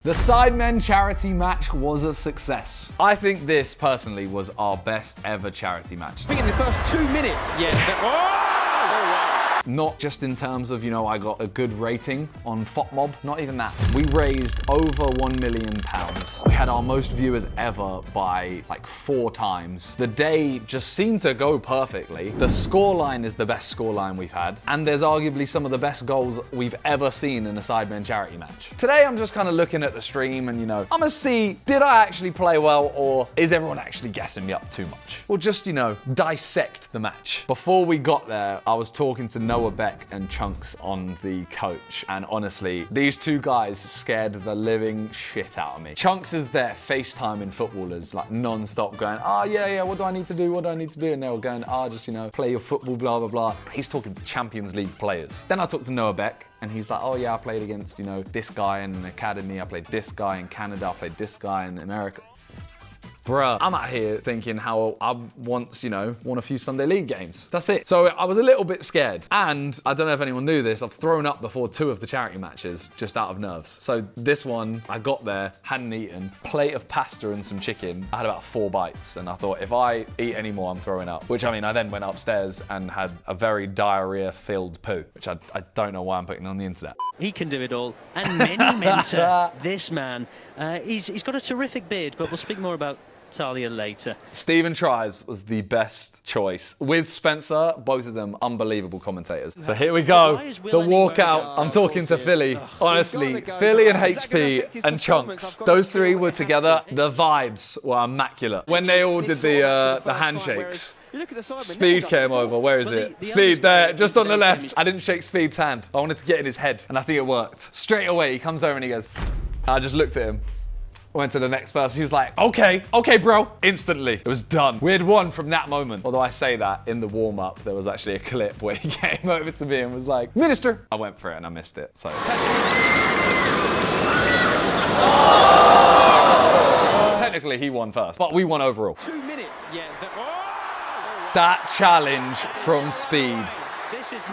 The Sidemen charity match was a success. I think this, personally, was our best ever charity match. I think in the first 2 minutes. Yeah. Wow. Not just in terms of, I got a good rating on FOTMob, not even that. We raised over £1 million. We had our most viewers ever by like 4 times. The day just seemed to go perfectly. The scoreline is the best scoreline we've had, and there's arguably some of the best goals we've ever seen in a Sidemen charity match. Today I'm just kind of looking at the stream and I'm gonna see, did I actually play well, or is everyone actually guessing me up too much? Or just, dissect the match. Before we got there, I was talking to Noah Beck and Chunks on the coach, and honestly, these two guys scared the living shit out of me. Chunks is there FaceTiming footballers like non-stop, going, yeah, what do I need to do, and they were going, just, play your football, blah, blah, blah. He's talking to Champions League players. Then I talked to Noah Beck, and he's like, I played against, this guy in an academy, I played this guy in Canada, I played this guy in America. Bruh, I'm out here thinking how I once, won a few Sunday League games. That's it. So I was a little bit scared. And I don't know if anyone knew this, I've thrown up before 2 of the charity matches just out of nerves. So this one, I got there, hadn't eaten, plate of pasta and some chicken. I had about 4 bites, and I thought, if I eat any more, I'm throwing up. Which, I then went upstairs and had a very diarrhea-filled poo, which I don't know why I'm putting on the internet. He can do it all. And Miniminter, this man, he's got a terrific beard, but we'll speak more about Talia later. Stephen Tries was the best choice. With Spencer, both of them unbelievable commentators. So here we go, the walkout. I'm talking to Philly. Honestly, Philly and HP and Chunks, those 3 were together. The vibes were immaculate. When they all did the handshakes, Speed came over. Where is it? Speed there, just on the left. I didn't shake Speed's hand. I wanted to get in his head, and I think it worked. Straight away, he comes over and he goes, I just looked at him. Went to the next person. He was like, okay, bro. Instantly, it was done. We had won from that moment. Although I say that, in the warm-up, there was actually a clip where he came over to me and was like, Minister. I went for it and I missed it. So technically he won first, but we won overall. 2 minutes. Yeah. That challenge from Speed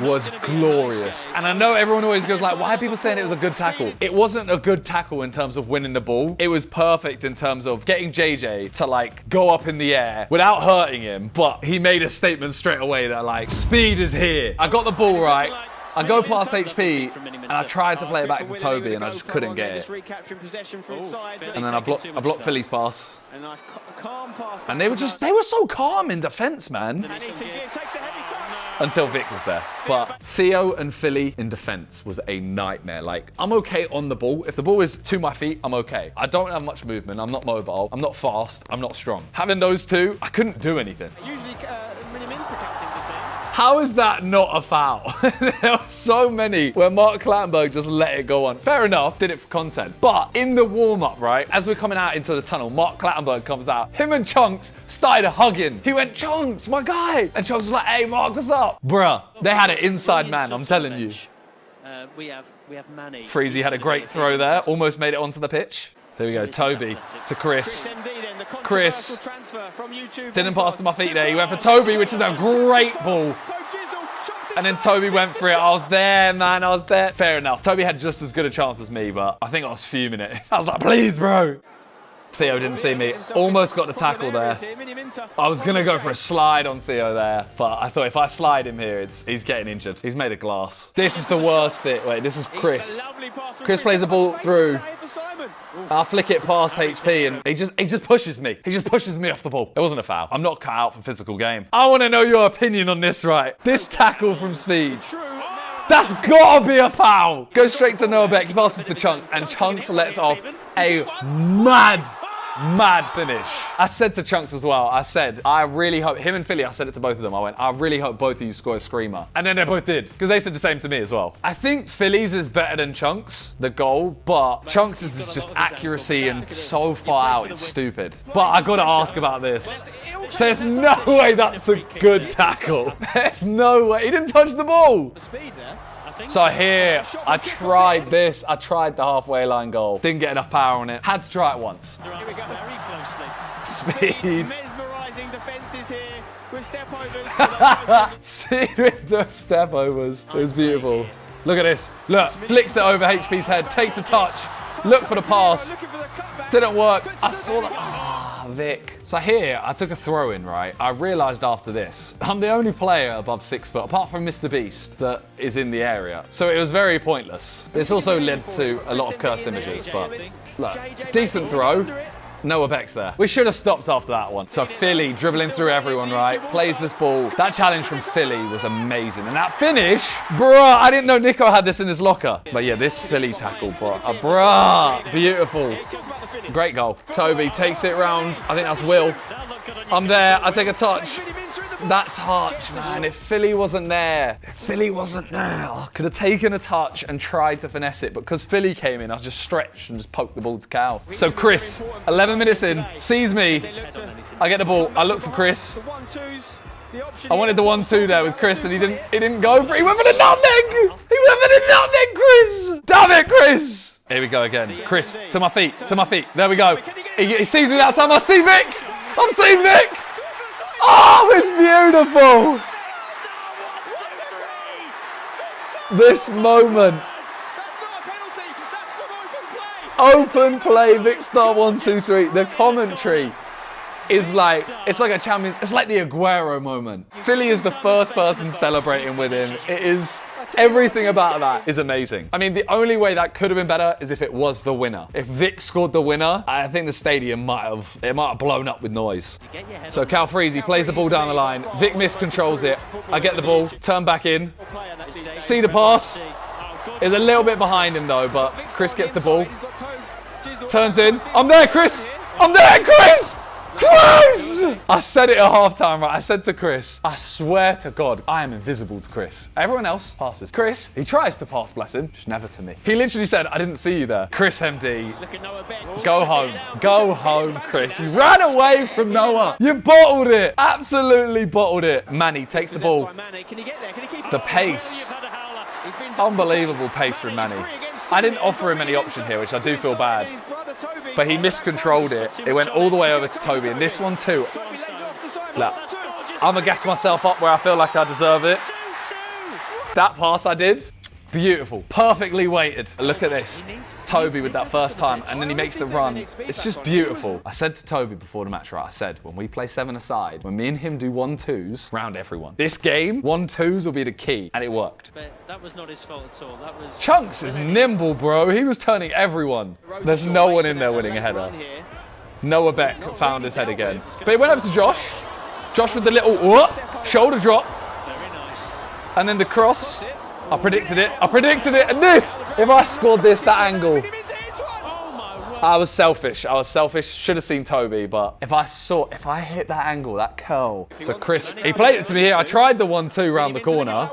was glorious. And I know everyone always goes like, why are people saying it was a good tackle? It wasn't a good tackle in terms of winning the ball. It was perfect in terms of getting JJ to go up in the air without hurting him. But he made a statement straight away that Speed is here. I got the ball right. I go past HP and I tried to play it back to Toby and I just couldn't get it. And then I blocked Philly's pass. And they were so calm in defense, man. Until Vic was there. But Theo and Philly in defense was a nightmare. I'm okay on the ball. If the ball is to my feet, I'm okay. I don't have much movement. I'm not mobile. I'm not fast. I'm not strong. Having those 2, I couldn't do anything. Usually, Miniminter captains the team. How is that not a foul? There were so many where Mark Clattenburg just let it go on. Fair enough, did it for content. But in the warm-up, right, as we're coming out into the tunnel, Mark Clattenburg comes out. Him and Chunks started hugging. He went, Chunks, my guy. And Chunks was like, hey, Mark, what's up? Bruh, they had an inside man, I'm telling you. We have Manny. Freezy had a great throw there, almost made it onto the pitch. There we go, Toby to Chris. Chris didn't pass to my feet there. He went for Toby, which is a great ball. And then Toby went for it. I was there, man. I was there. Fair enough. Toby had just as good a chance as me, but I think I was fuming it. I was like, please, bro. Theo didn't see me. Almost got the tackle there. I was going to go for a slide on Theo there, but I thought if I slide him here, he's getting injured. He's made of glass. This is the worst bit. Wait, this is Chris. Chris plays the ball through. I flick it past HP and he just pushes me. He just pushes me off the ball. It wasn't a foul. I'm not cut out for physical game. I want to know your opinion on this, right? This tackle from Speed. That's gotta be a foul. Goes straight to Noah Beck. He passes to Chunks and Chunks lets off a mad finish. I said to Chunks as well, I said, I really hope, him and Philly, I said it to both of them. I went, I really hope both of you score a screamer. And then they both did, because they said the same to me as well. I think Philly's is better than Chunks, the goal, but Chunks is just accuracy and so far out, it's stupid. But I gotta ask about this. There's no way that's a good tackle. There's no way. He didn't touch the ball. So here, I tried this. I tried the halfway line goal. Didn't get enough power on it. Had to try it once. Speed. Mesmerising defences here with step overs. Speed with the step overs. It was beautiful. Look at this. Look, flicks it over HP's head, takes a touch, Look for the pass. Didn't work. I saw that. Vic. So here, I took a throw in, right? I realised after this, I'm the only player above 6 foot, apart from Mr. Beast, that is in the area. So it was very pointless. This also led to a lot of cursed images, but look, decent throw. Noah Beck's there. We should have stopped after that one. So Philly dribbling through everyone, right? Plays this ball. That challenge from Philly was amazing. And that finish, bruh, I didn't know Nico had this in his locker. But yeah, this Philly tackle, bruh, beautiful. Great goal. Toby takes it round. I think that's Will. I'm there. I take a touch. That touch, man. If Philly wasn't there, I could have taken a touch and tried to finesse it. But because Philly came in, I just stretched and just poked the ball to Cal. So Chris, 11 minutes in, sees me. I get the ball. I look for Chris. I wanted the 1-2 there with Chris, and he didn't go for it. He went for the nutmeg. Chris. Damn it, Chris. Here we go again. Chris, to my feet. There we go. He sees me that time. I see Vic. I'm seeing Vic. Oh, it's beautiful. This moment. Open play, Vic Star 1, 2, 3. The commentary is like, it's like a champions, it's like the Aguero moment. Philly is the first person celebrating with him. It is, everything about that is amazing. I mean, the only way that could have been better is if it was the winner. If Vic scored the winner, I think the stadium might have blown up with noise. So Cal Freezy plays the ball down the line. Vic miscontrols it. I get the ball, turn back in. See the pass. Is a little bit behind him though, but Chris gets the ball. Turns in. I'm there, Chris. Chris! I said it at halftime, right? I said to Chris, I swear to God, I am invisible to Chris. Everyone else passes. Chris, he tries to pass, bless him, just never to me. He literally said, I didn't see you there. Chris MD, go home. Go home, Chris. You ran away from Noah. You bottled it. Absolutely bottled it. Manny takes the ball. The pace. Unbelievable pace from Manny. I didn't offer him any option here, which I do feel bad. But he miscontrolled it. It went all the way over to Toby. And this one too. Look, I'm going to gas myself up where I feel like I deserve it. That pass I did, beautiful. Perfectly weighted. Look at this. Toby with that first time, and then he makes the run. It's just beautiful. I said to Toby before the match, right, I said, when we play 7-a-side, when me and him do 1-2s, round everyone. This game, 1-2s will be the key, and it worked. But that was not his fault at all. That was... Chunks is nimble, bro. He was turning everyone. There's no one in there winning a header. Noah Beck found his head again. But it went over to Josh. Josh with the little shoulder drop. Very nice. And then the cross. I predicted it, and this! If I scored this, that angle. I was selfish, should have seen Toby, but if I hit that angle, that curl. So Chris, he played it to me here, I tried the 1-2 round the corner,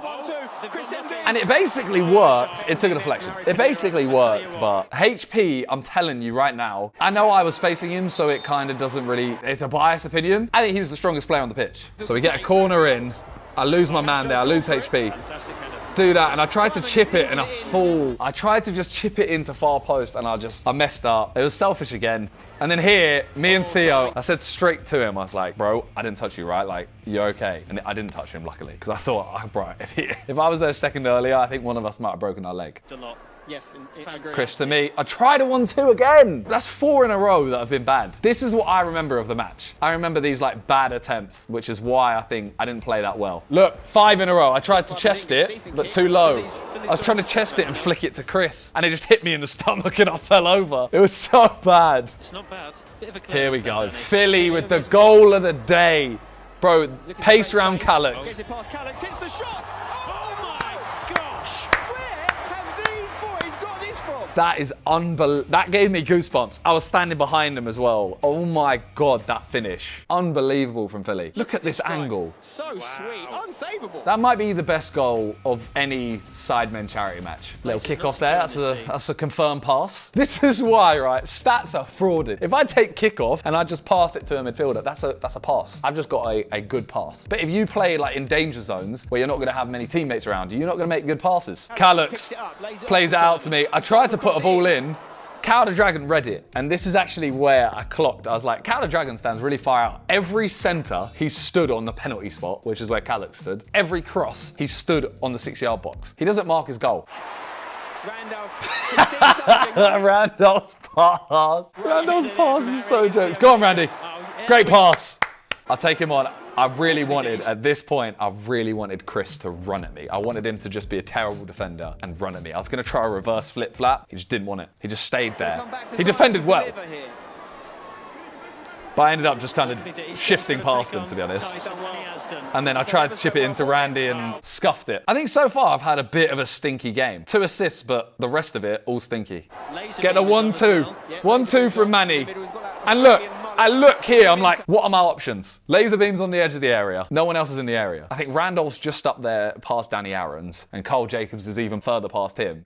and it basically worked. It took a deflection. It basically worked, but HP, I'm telling you right now, I know I was facing him, so it kind of doesn't really, it's a biased opinion. I think he was the strongest player on the pitch. So we get a corner in, I lose my man there, I lose HP. Do that, and I tried to chip it, and I tried to just chip it into far post, and I messed up. It was selfish again. And then here, me and Theo, I said straight to him, I was like, bro, I didn't touch you, right? Like, you're okay. And I didn't touch him, luckily, because I thought, oh, bro, if I was there a second earlier, I think one of us might have broken our leg. A lot. Yes, I agree. Chris to me. I tried a 1-2 again. That's 4 in a row that have been bad. This is what I remember of the match. I remember these like bad attempts, which is why I think I didn't play that well. Look, 5 in a row. I tried to chest it, but too low. I was trying to chest it and flick it to Chris, and it just hit me in the stomach and I fell over. It was so bad. It's not bad. Bit of a Here we go. Philly with the goal of the day. Bro, pace round Calix. That is unbelievable. That gave me goosebumps. I was standing behind him as well. Oh my God, that finish. Unbelievable from Philly. Look at this angle. So sweet. Unsavable. That might be the best goal of any Sidemen charity match. Little kick off there. That's a confirmed pass. This is why, right? Stats are frauded. If I take kick off and I just pass it to a midfielder, that's a pass. I've just got a good pass. But if you play like in danger zones where you're not going to have many teammates around you, you're not going to make good passes. Calix plays it out to me. I tried to put a ball in. Cow the Dragon read it, and this is actually where I clocked. I was like, Cow the Dragon stands really far out. Every centre, he stood on the penalty spot, which is where Calix stood. Every cross, he stood on the 6-yard box. He doesn't mark his goal. Randolph's pass. Randolph's pass is so jokes. Go on, Randy. Great pass. I'll take him on. I really wanted, at this point, I really wanted Chris to run at me. I wanted him to just be a terrible defender and run at me. I was going to try a reverse flip-flap. He just didn't want it. He just stayed there. He defended well. But I ended up just kind of shifting past him, to be honest. And then I tried to chip it into Randy and scuffed it. I think so far I've had a bit of a stinky game. 2 assists, but the rest of it, all stinky. Get a 1-2. 1-2 from Manny. And look, I look here, I'm like, what are my options? Laser beams on the edge of the area. No one else is in the area. I think Randolph's just up there past Danny Aaron's, and Cole Jacobs is even further past him.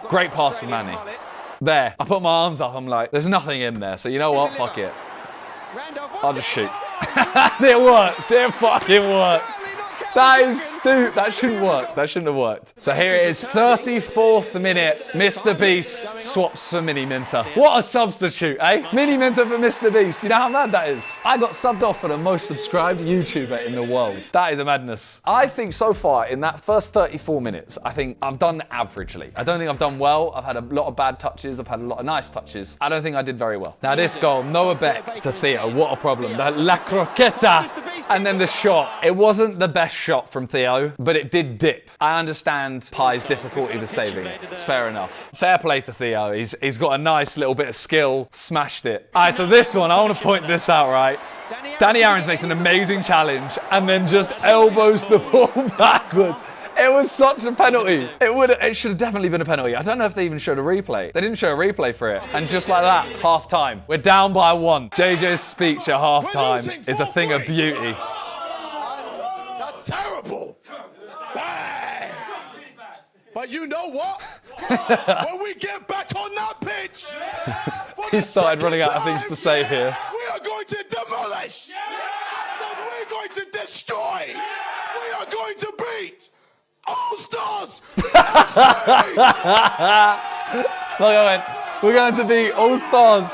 Great pass from Manny. There, I put my arms up, I'm like, there's nothing in there, so you know what, fuck it. I'll just shoot. It worked. It fucking worked. That is stupid. That shouldn't work. That shouldn't have worked. So here it is, 34th minute. Mr. Beast swaps for Miniminter. What a substitute, eh? Miniminter for Mr. Beast. You know how mad that is? I got subbed off for the most subscribed YouTuber in the world. That is a madness. I think so far in that first 34 minutes, I think I've done averagely. I don't think I've done well. I've had a lot of bad touches. I've had a lot of nice touches. I don't think I did very well. Now this goal, Noah Beck to Theo. What a problem. The La Croqueta. And then the shot. It wasn't the best shot from Theo, but it did dip. I understand Pai's difficulty with saving it. It's fair enough. Fair play to Theo. He's got a nice little bit of skill. Smashed it. All right, so this one, I want to point this out, right? Danny Aaron's makes an amazing challenge and then just elbows the ball backwards. It was such a penalty. It should have definitely been a penalty. I don't know if they even showed a replay. They didn't show a replay for it. And just like that, half time. We're down by 1. JJ's speech at half time is a thing of beauty. That's terrible. Bang. But you know what? When we get back on that pitch, He started running out of things to say here. we are going to demolish. We're going to destroy. We are going to beat All Stars. Look, I went, we're going to be All Stars.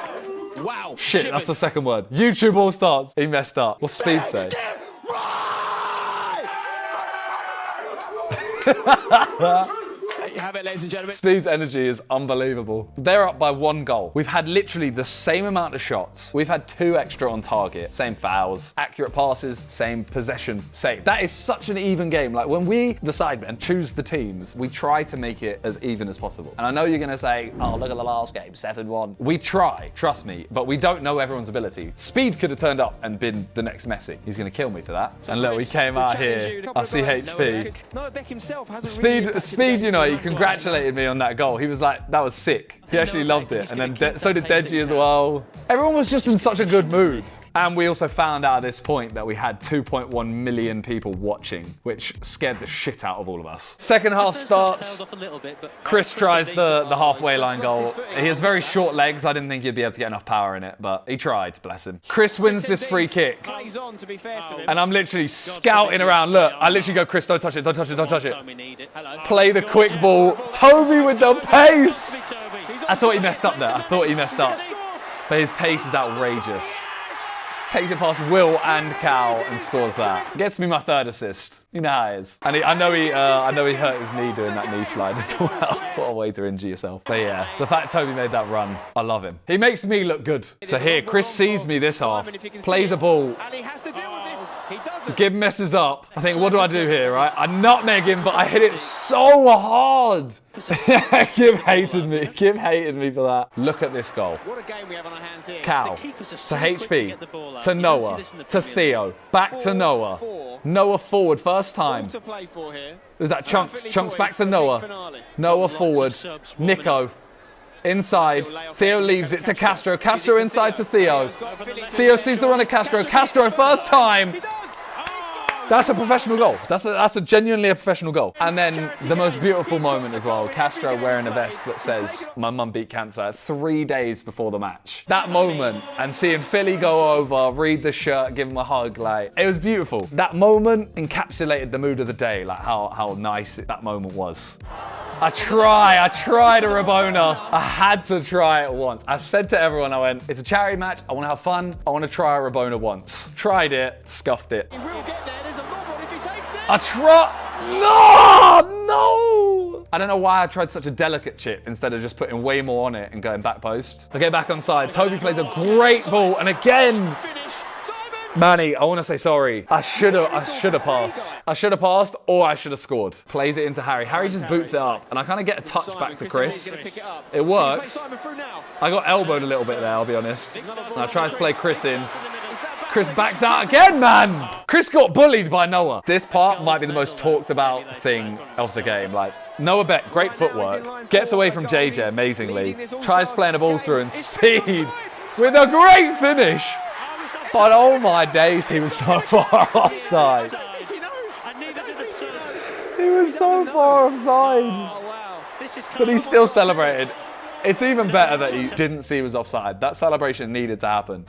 Wow. Shit, that's the second word. YouTube All Stars. He messed up. What's Speed say? There you have it, ladies and gentlemen. Speed's energy is unbelievable. They're up by 1 goal. We've had literally the same amount of shots. We've had 2 extra on target. Same fouls, accurate passes, same possession, same. That is such an even game. Like when we, the Sidemen, choose the teams, we try to make it as even as possible. And I know you're gonna say, oh, look at the last game, 7-1. We try, trust me, but we don't know everyone's ability. Speed could have turned up and been the next Messi. He's gonna kill me for that. And look, we came out here. I see HP. Noah Beck himself hasn't Speed, you know, he congratulated me on that goal. He was like, that was sick. He actually loved it. And then so did Deji as well. Everyone was just in such a good mood. And we also found out at this point that we had 2.1 million people watching, which scared the shit out of all of us. Second half starts. Chris tries the halfway line goal. He has very short legs. I didn't think he'd be able to get enough power in it, but he tried, bless him. Chris wins this free kick. And I'm literally scouting around. Look, I literally go, Chris, don't touch it, don't touch it, don't touch it. Play the quick ball. Toby with the pace. I thought he messed up there. I thought he messed up. But his pace is outrageous. Takes it past Will and Cal and scores that. Gets me my 3rd assist. You know how it is. And I know he hurt his knee doing that knee slide as well. What a way to injure yourself. But yeah, the fact Toby made that run, I love him. He makes me look good. So here, Chris sees me this half, plays a ball. And he has to deal with this. He doesn't. Gib messes up. I think, what do I do here, right? I nutmeg him, but I hit it so hard. Gib hated me. Gib hated me for that. Look at this goal. What a game we have on our hands here. Cal, to HP, to Noah, to Theo, back to Noah. Noah forward, first time. To play for here. There's that Chunks back to Noah. Noah forward, Nico. Inside, Theo leaves it to Castro. Castro inside to Theo. Theo sees the run of Castro. Castro first time. That's a professional goal. That's a genuinely a professional goal. And then the most beautiful moment as well, Castro wearing a vest that says, my mum beat cancer 3 days before the match. That moment, and seeing Philly go over, read the shirt, give him a hug, like, it was beautiful. That moment encapsulated the mood of the day, like how nice that moment was. I tried a Rabona. I had to try it once. I said to everyone, I went, it's a charity match, I want to have fun, I want to try a Rabona once. Tried it, scuffed it. He will get there. There's a lob on if he takes it. No! I don't know why I tried such a delicate chip instead of just putting way more on it and going back post. I get back onside. Toby plays a great ball, and again, Manny, I want to say sorry. I should have passed. I should have passed, or I should have scored. Plays it into Harry. Harry just boots it up, and I kind of get a touch back to Chris. It works. I got elbowed a little bit there, I'll be honest. And I tried to play Chris in. Chris backs out again, man! Chris got bullied by Noah. This part might be the most talked about thing of the game. Like, Noah Beck, great footwork. Gets away from JJ amazingly. Tries playing a ball through and speed with a great finish. But oh my days, he was so far offside. He was so far offside. But he still celebrated. It's even better that he didn't see he was offside. That celebration needed to happen.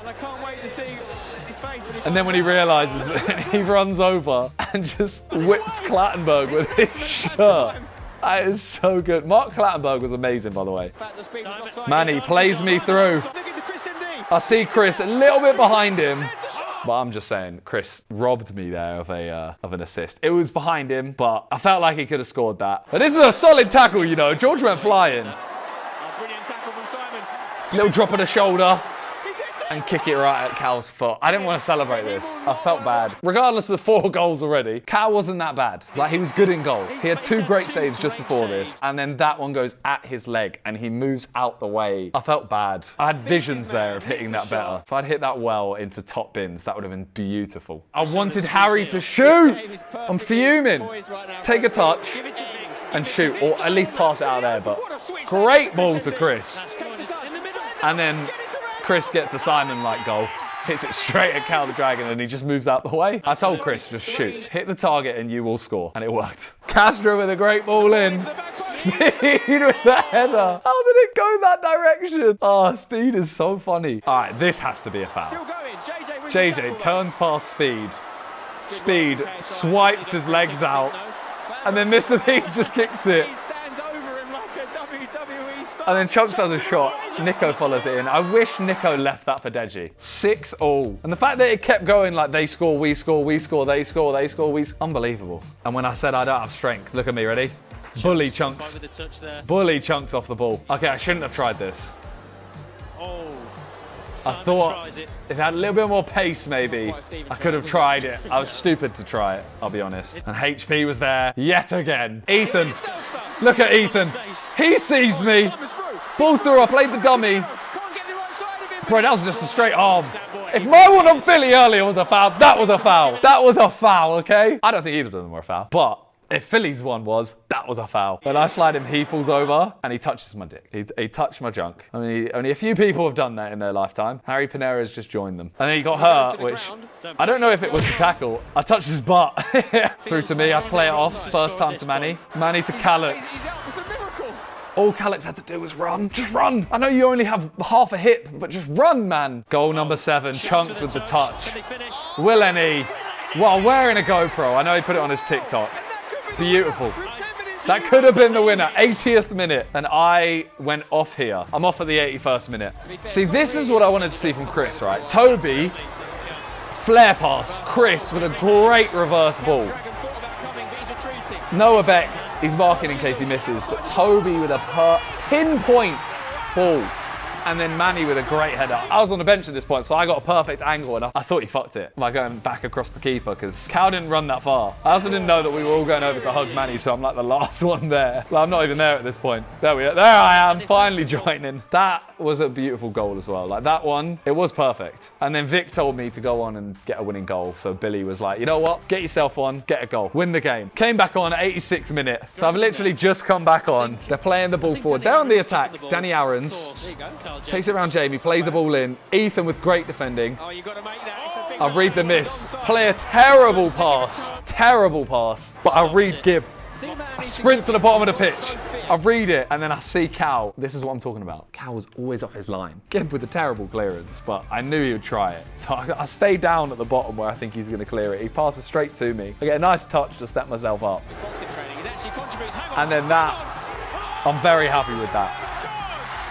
And then when he realises it, he runs over and just whips Clattenburg with his shirt. That is so good. Mark Clattenburg was amazing, by the way. Manny plays me through. I see Chris a little bit behind him. But I'm just saying, Chris robbed me there of an assist. It was behind him, but I felt like he could have scored that. But this is a solid tackle, you know. George went flying. Brilliant tackle from Simon. Little drop of the shoulder. And kick it right at Cal's foot. I didn't want to celebrate this. I felt bad. Regardless of the 4 goals already, Cal wasn't that bad. Like, he was good in goal. He had 2 great saves just before this, and then that one goes at his leg, and he moves out the way. I felt bad. I had visions there of hitting that better. If I'd hit that well into top bins, that would have been beautiful. I wanted Harry to shoot. I'm fuming. Take a touch and shoot, or at least pass it out there, but great ball to Chris. And then Chris gets a Simon-like goal, hits it straight at Cal the Dragon, and he just moves out the way. I told Chris, just shoot. Hit the target and you will score. And it worked. Castro with a great ball in. Speed with the header. How did it go that direction? Oh, Speed is so funny. All right, this has to be a foul. JJ turns past Speed. Speed swipes his legs out. And then Mr. Beast just kicks it. And then Chunks has a shot. Nico follows it in. I wish Nico left that for Deji. 6-all. And the fact that it kept going like they score, we score, we score, they score, they score, we score. Unbelievable. And when I said I don't have strength, look at me, ready? Bully Chunks. Bully Chunks off the ball. Okay, I shouldn't have tried this. I thought if I had a little bit more pace, maybe, I could have tried it. I was stupid to try it, I'll be honest. And HP was there yet again. Ethan. Look at Ethan. He sees me. Ball through. I played the dummy. Bro, that was just a straight arm. If my one on Philly earlier was a foul, that was a foul. That was a foul, okay? I don't think either of them were a foul. But if Philly's one was, that was a foul. When I slide him, he falls over and he touches my dick. He touched my junk. I mean, only a few people have done that in their lifetime. Harry Panera's just joined them. And then he got hurt, which I don't know if it was the tackle. I touched his butt. Through to me, I play it off. First time to Manny. Manny to Calix. All Calix had to do was run. Just run. I know you only have half a hip, but just run, man. Goal number 7, Chunks with the touch. Will any, while wearing a GoPro. I know he put it on his TikTok. Beautiful. That could have been the winner. 80th minute. And I went off here. I'm off at the 81st minute. See, this is what I wanted to see from Chris, right? Toby, flare pass. Chris with a great reverse ball. Noah Beck, he's marking in case he misses. But Toby with a pinpoint ball. And then Manny with a great header. I was on the bench at this point, so I got a perfect angle, and I thought he fucked it by going back across the keeper, because Cal didn't run that far. I also didn't know that we were all going over to hug Manny, so I'm like the last one there. Well, I'm not even there at this point. There we are. There I am, finally joining. That was a beautiful goal as well. Like, that one, it was perfect. And then Vic told me to go on and get a winning goal. So Billy was like, you know what? Get yourself on, get a goal, win the game. Came back on at 86th minute. So I've literally just come back on. They're playing the ball forward. They're on the attack. Danny Aarons takes it around Jamie, plays the ball in. Ethan with great defending. I read the miss. Play a terrible pass. Terrible pass. But I read Gibb. I sprint to the bottom of the pitch. I read it, and then I see Cal. This is what I'm talking about. Cal was always off his line. Gibb with a terrible clearance, but I knew he would try it. So I stay down at the bottom where I think he's going to clear it. He passes straight to me. I get a nice touch to set myself up. And then that, I'm very happy with that.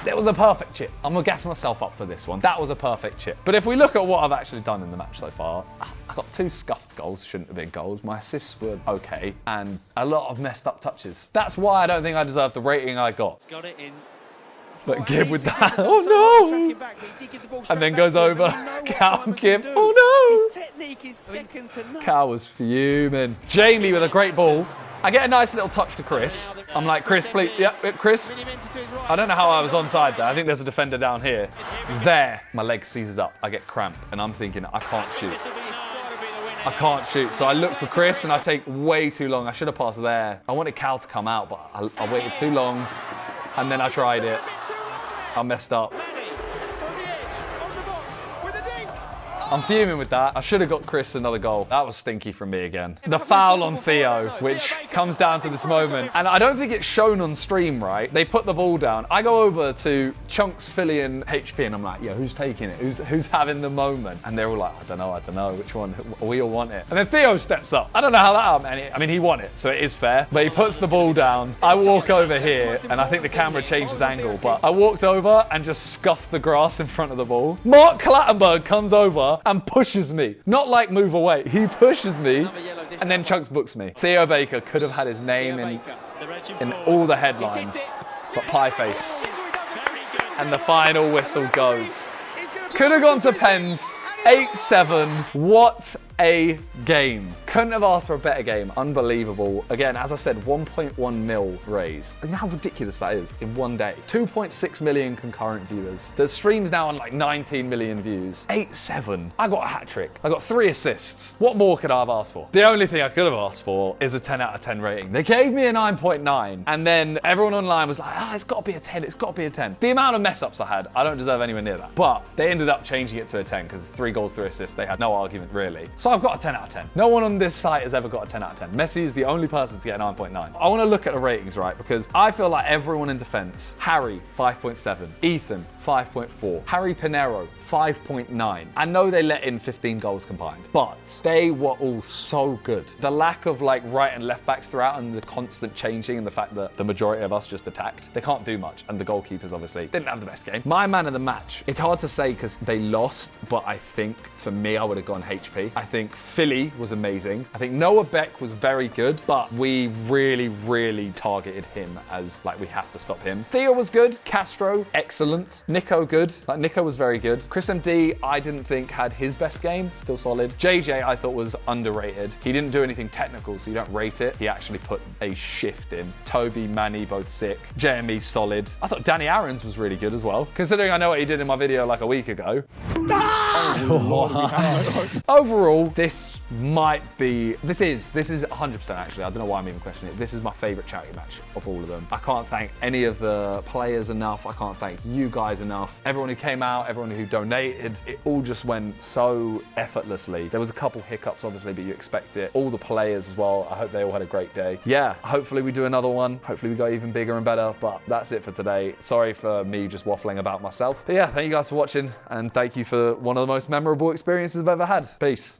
It was a perfect chip. I'm gonna gas myself up for this one. That was a perfect chip. But if we look at what I've actually done in the match so far, I got 2 scuffed goals, shouldn't have been goals. My assists were okay, and a lot of messed up touches. That's why I don't think I deserve the rating I got. Got it in. But Gibb with that, oh no! And then goes over, Cal and Gibb, oh no! His technique is second to none. Cal was fuming. Jamie with a great ball. I get a nice little touch to Chris. I'm like, Chris, please, yep, Chris. I don't know how I was onside there. I think there's a defender down here. There, my leg seizes up. I get cramp, and I'm thinking, I can't shoot. I can't shoot. So I look for Chris, and I take way too long. I should have passed there. I wanted Cal to come out, but I waited too long, and then I tried it. I messed up. I'm fuming with that. I should have got Chris another goal. That was stinky from me again. The foul on Theo, which comes down to this moment. And I don't think it's shown on stream, right? They put the ball down. I go over to Chunks, Philly, and HP, and I'm like, yeah, who's taking it? Who's having the moment? And they're all like, I don't know. Which one? We all want it. And then Theo steps up. I don't know how that happened. I mean, he won it, so it is fair. But he puts the ball down. I walk over here, and I think the camera changes angle. But I walked over and just scuffed the grass in front of the ball. Mark Clattenburg comes over and pushes me. Not like move away. He pushes me and then Chunks books me. Theo Baker could have had his name in all the headlines, but pie face. And the final whistle goes. Could have gone to pens. 8-7. What a game. Couldn't have asked for a better game. Unbelievable. Again, as I said, 1.1 mil raised. You know how ridiculous that is in one day. 2.6 million concurrent viewers. The stream's now on like 19 million views. 8-7. I got a hat trick. I got 3 assists. What more could I have asked for? The only thing I could have asked for is a 10 out of 10 rating. They gave me a 9.9, and then everyone online was like, it's got to be a 10. It's got to be a 10. The amount of mess ups I had, I don't deserve anywhere near that. But they ended up changing it to a 10 because it's 3 goals, 3 assists. They had no argument really. So I've got a 10 out of 10. No one on this site has ever got a 10 out of 10. Messi is the only person to get a 9.9. I want to look at the ratings, right? Because I feel like everyone in defense, Harry, 5.7, Ethan, 5.4, Harry Pinero, 5.9. I know they let in 15 goals combined, but they were all so good. The lack of like right and left backs throughout and the constant changing and the fact that the majority of us just attacked, they can't do much. And the goalkeepers obviously didn't have the best game. My man of the match, it's hard to say because they lost, but I think for me, I would have gone HP. I think Philly was amazing. I think Noah Beck was very good, but we really targeted him as like, we have to stop him. Theo was good. Castro, excellent. Nico, good. Like Nico was very good. Chris MD, I didn't think had his best game. Still solid. JJ, I thought was underrated. He didn't do anything technical, so you don't rate it. He actually put a shift in. Toby, Manny, both sick. JME, solid. I thought Danny Aarons was really good as well, considering I know what he did in my video like a week ago. Overall, this might be, this is 100% actually, I don't know why I'm even questioning it. This is my favorite charity match of all of them. I can't thank any of the players enough. I can't thank you guys enough. Everyone who came out, everyone who donated, it all just went so effortlessly. There was a couple hiccups obviously, but you expect it. All the players as well, I hope they all had a great day. Yeah, hopefully we do another one. Hopefully we go even bigger and better, but that's it for today. Sorry for me just waffling about myself. But yeah, thank you guys for watching, and thank you for one of the most memorable experiences I've ever had. Peace.